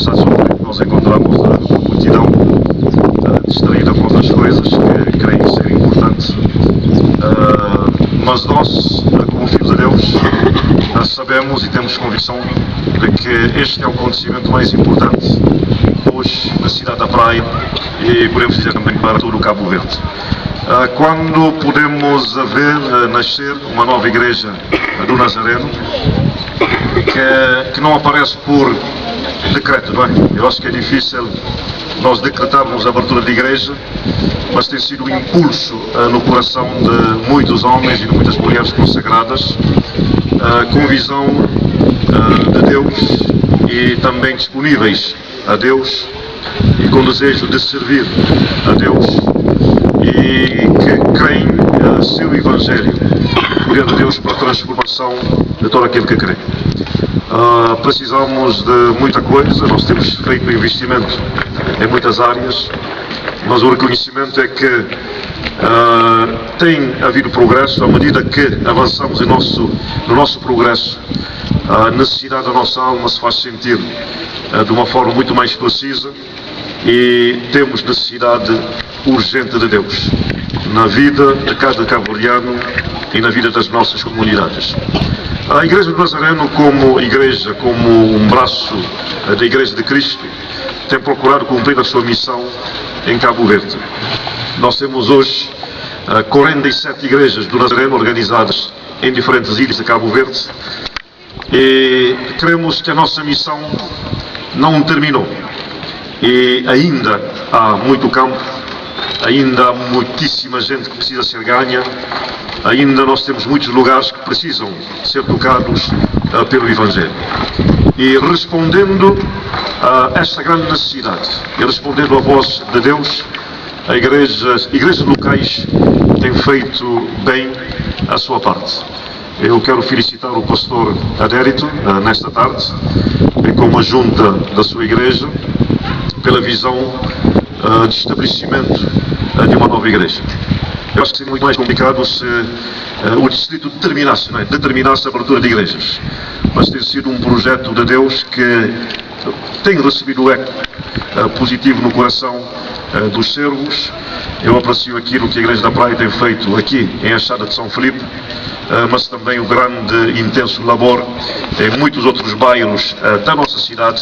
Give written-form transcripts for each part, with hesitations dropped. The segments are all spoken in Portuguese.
Estrada São Filipe nós encontramos a multidão distraída com outras coisas que creio ser importante. Mas nós, como filhos de Deus, sabemos e temos convicção de que este é o acontecimento mais importante hoje na cidade da Praia e podemos dizer também para todo o Cabo Verde. Quando podemos ver nascer uma nova igreja do Nazareno, que não aparece por decreto, não é? Eu acho que é difícil nós decretarmos a abertura de igreja, mas tem sido um impulso no coração de muitos homens e de muitas mulheres consagradas, com visão de Deus e também disponíveis a Deus e com desejo de servir a Deus e que creem ser o Evangelho, o poder de Deus para a transformação de todo aquele que crê. Precisamos de muita coisa, nós temos feito investimento em muitas áreas, mas o reconhecimento é que tem havido progresso. À medida que avançamos no nosso progresso, a necessidade da nossa alma se faz sentir de uma forma muito mais precisa e temos necessidade urgente de Deus na vida de cada cabo-verdiano e na vida das nossas comunidades. A Igreja do Nazareno, como igreja, como um braço da Igreja de Cristo, tem procurado cumprir a sua missão em Cabo Verde. Nós temos hoje 47 igrejas do Nazareno organizadas em diferentes ilhas de Cabo Verde e cremos que a nossa missão não terminou e ainda há muito campo, ainda há muitíssima gente que precisa ser ganha, ainda nós temos muitos lugares que precisam ser tocados pelo Evangelho. E respondendo a esta grande necessidade, e respondendo à voz de Deus, igrejas locais têm feito bem a sua parte. Eu quero felicitar o pastor Adérito nesta tarde, bem como a junta da sua igreja, pela visão de estabelecimento de uma nova igreja. Eu acho que seria muito mais complicado se o distrito determinasse a abertura de igrejas. Mas tem sido um projeto de Deus que tem recebido eco positivo no coração dos servos. Eu aprecio aquilo que a Igreja da Praia tem feito aqui em Achada de São Filipe, mas também o grande e intenso labor em muitos outros bairros da nossa cidade.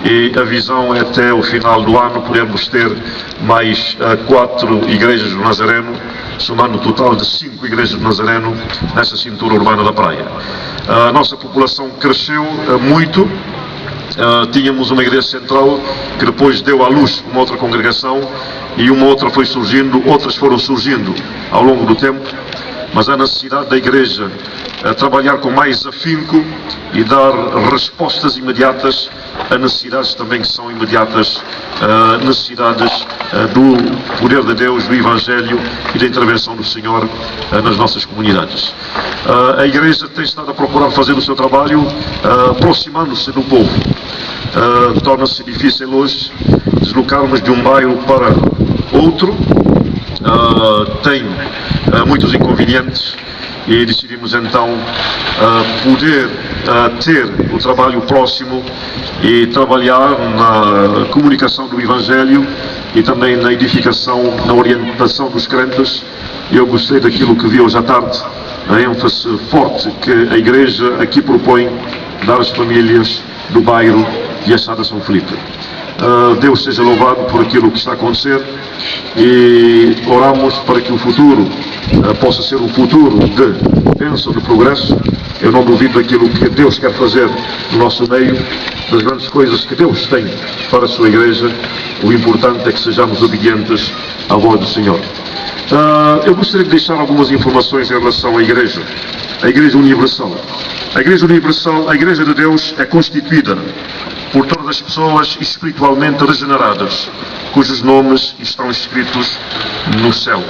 E a visão é até o final do ano podermos ter mais 4 igrejas do Nazareno, somando um total de 5 igrejas do Nazareno nesta cintura urbana da Praia. A nossa população cresceu muito. Tínhamos uma igreja central que depois deu à luz uma outra congregação e uma outra foi surgindo, outras foram surgindo ao longo do tempo, mas a necessidade da igreja trabalhar com mais afinco e dar respostas imediatas a necessidades também que são imediatas, necessidades do poder de Deus, do Evangelho e da intervenção do Senhor nas nossas comunidades. A igreja tem estado a procurar fazer o seu trabalho aproximando-se do povo. Torna-se difícil hoje deslocarmos de um bairro para outro, tem muitos inconvenientes e decidimos então poder ter o trabalho próximo e trabalhar na comunicação do Evangelho e também na edificação, na orientação dos crentes. Eu gostei daquilo que vi hoje à tarde, a ênfase forte que a Igreja aqui propõe dar às famílias do bairro de Achada São Filipe. Deus seja louvado por aquilo que está a acontecer e oramos para que o futuro possa ser um futuro de bênção, de progresso. Eu não duvido daquilo que Deus quer fazer no nosso meio, das grandes coisas que Deus tem para a sua igreja. O importante é que sejamos obedientes à voz do Senhor. Eu gostaria de deixar algumas informações em relação à igreja. A Igreja Universal. A Igreja Universal, a Igreja de Deus, é constituída por todas as pessoas espiritualmente regeneradas, cujos nomes estão escritos no céu.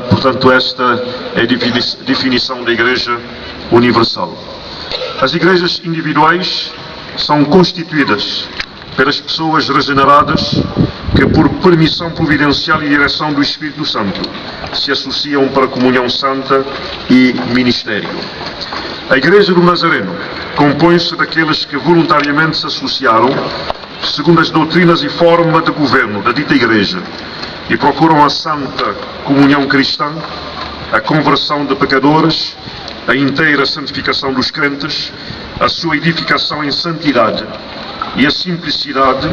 Portanto, esta é a definição da Igreja Universal. As igrejas individuais são constituídas pelas pessoas regeneradas que, por permissão providencial e direção do Espírito Santo, se associam para a comunhão santa e ministério. A Igreja do Nazareno compõe-se daqueles que voluntariamente se associaram segundo as doutrinas e forma de governo da dita Igreja e procuram a santa comunhão cristã, a conversão de pecadores, a inteira santificação dos crentes, a sua edificação em santidade e a simplicidade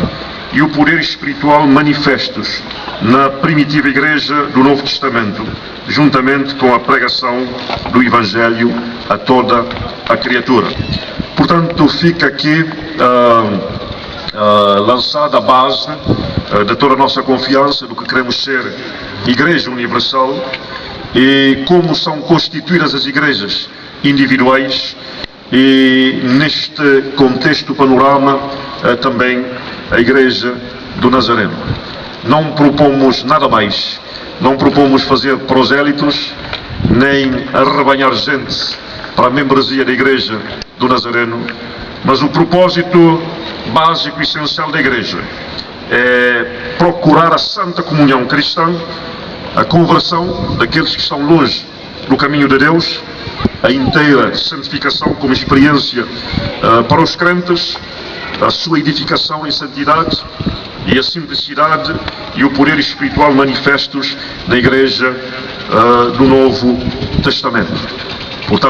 e o poder espiritual manifestos na primitiva Igreja do Novo Testamento, juntamente com a pregação do Evangelho a toda a criatura. Portanto, fica aqui lançada a base de toda a nossa confiança do que queremos ser Igreja Universal e como são constituídas as igrejas individuais e neste contexto panorama também a Igreja do Nazareno. Não propomos nada mais, não propomos fazer prosélitos, nem arrebanhar gente para a membresia da Igreja do Nazareno, mas o propósito básico e essencial da Igreja é procurar a santa comunhão cristã, a conversão daqueles que estão longe do caminho de Deus, a inteira santificação como experiência para os crentes, a sua edificação em santidade e a simplicidade e o poder espiritual manifestos na Igreja do Novo Testamento.